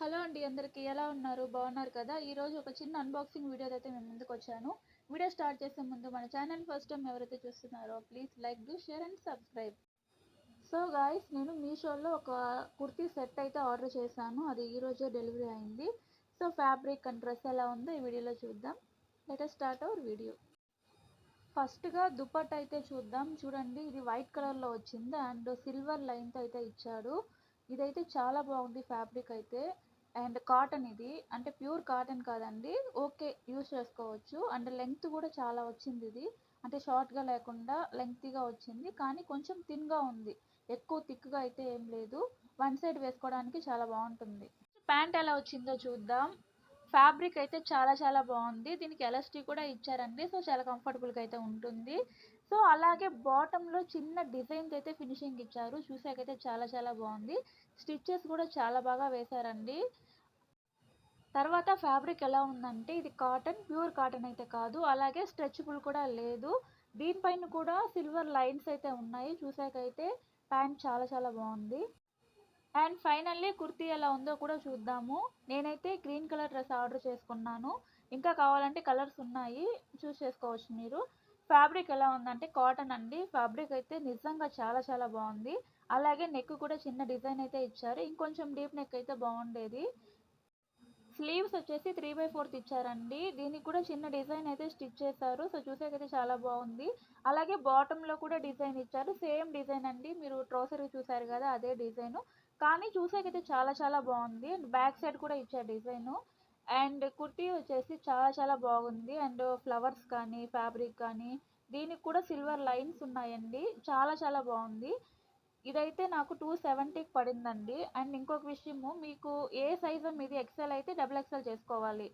Hello అండి అందరికీ ఎలా ఉన్నారు? బాగున్నారు కదా? ఈరోజు ఒక చిన్న అన్బాక్సింగ్ వీడియోతో అయితే మేము ముందుకు వచ్చాను. వీడియో స్టార్ట్ చేసే ముందు మన ఛానల్ ఫస్ట్ టైం ఎవరైతే చూస్తున్నారో please like, do, share and subscribe. So guys, నేను మీషోలో ఒక కుర్తీ సెట్ అయితే ఆర్డర్ చేశాను. అది ఈరోజే డెలివరీ అయింది. సో ఫ్యాబ్రిక్ అండ్ డ్రెస్ ఎలా ఉందో ఈ వీడియోలో చూద్దాం. Let us start our video. ఫస్ట్గా దుపట్టా అయితే చూద్దాం. చూడండి, ఇది వైట్ కలర్లో వచ్చింది అండ్ సిల్వర్ లైన్తో అయితే ఇచ్చాడు. ఇదైతే చాలా బాగుంది ఫ్యాబ్రిక్ అయితే. అండ్ కాటన్, ఇది అంటే ప్యూర్ కాటన్ కాదండి, ఓకే యూస్ చేసుకోవచ్చు. అండ్ లెంగ్త్ కూడా చాలా వచ్చింది. ఇది అంటే షార్ట్గా లేకుండా లెంగ్తీగా వచ్చింది, కానీ కొంచెం థిన్గా ఉంది. ఎక్కువ థిక్గా అయితే ఏం లేదు. వన్ సైడ్ వేసుకోవడానికి చాలా బాగుంటుంది. ప్యాంట్ ఎలా వచ్చిందో చూద్దాం. ఫ్యాబ్రిక్ అయితే చాలా చాలా బాగుంది. దీనికి ఎలాస్టిక్ కూడా ఇచ్చారండి. సో చాలా కంఫర్టబుల్గా అయితే ఉంటుంది. సో అలాగే బాటంలో చిన్న డిజైన్స్ అయితే ఫినిషింగ్ ఇచ్చారు. చూసాకైతే చాలా చాలా బాగుంది. స్టిచ్చెస్ కూడా చాలా బాగా వేశారండి. తర్వాత ఫ్యాబ్రిక్ ఎలా ఉందంటే, ఇది కాటన్, ప్యూర్ కాటన్ అయితే కాదు, అలాగే స్ట్రెచబుల్ కూడా లేదు. దీనిపైన కూడా సిల్వర్ లైన్స్ అయితే ఉన్నాయి. చూసాకైతే ప్యాంట్ చాలా చాలా బాగుంది. అండ్ ఫైనల్లీ కుర్తీ ఎలా ఉందో కూడా చూద్దాము. నేనైతే గ్రీన్ కలర్ డ్రెస్ ఆర్డర్ చేసుకున్నాను. ఇంకా కావాలంటే కలర్స్ ఉన్నాయి, చూస్ చేసుకోవచ్చు మీరు. ఫ్యాబ్రిక్ ఎలా ఉందంటే కాటన్ అండి. ఫ్యాబ్రిక్ అయితే నిజంగా చాలా చాలా బాగుంది. అలాగే నెక్ కూడా చిన్న డిజైన్ అయితే ఇచ్చారు. ఇంకొంచెం డీప్ నెక్ అయితే బాగుండేది. స్లీవ్స్ వచ్చేసి 3/4 ఇచ్చారండి. దీనికి కూడా చిన్న డిజైన్ అయితే స్టిచ్ చేశారు. సో చూసాకైతే చాలా బాగుంది. అలాగే బాటంలో కూడా డిజైన్ ఇచ్చారు. సేమ్ డిజైన్ అండి, మీరు ట్రౌసర్ చూసారు కదా, అదే డిజైన్. కానీ చూసాకైతే చాలా చాలా బాగుంది. అండ్ బ్యాక్ సైడ్ కూడా ఇచ్చారు డిజైన్. అండ్ కుర్తీ వచ్చేసి చాలా చాలా బాగుంది. అండ్ ఫ్లవర్స్ కానీ ఫ్యాబ్రిక్ కానీ దీనికి కూడా సిల్వర్ లైన్స్ ఉన్నాయండి. చాలా చాలా బాగుంది. ఇదైతే నాకు 270కి పడిందండి. అండ్ ఇంకొక విషయము, మీకు ఏ సైజు మీది ఎక్సెల్ అయితే డబుల్ ఎక్సెల్ చేసుకోవాలి.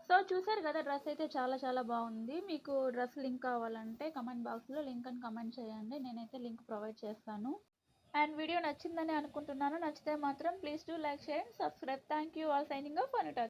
సో చూసారు కదా, డ్రెస్ అయితే చాలా చాలా బాగుంది. మీకు డ్రెస్ లింక్ కావాలంటే కమెంట్ బాక్స్లో లింక్ అని కమెంట్ చేయండి, నేనైతే లింక్ ప్రొవైడ్ చేస్తాను. అండ్ వీడియో నచ్చిందని అనుకుంటున్నాను. నచ్చితే మాత్రం please do like, share and subscribe. Thank you all. Signing off అనుట.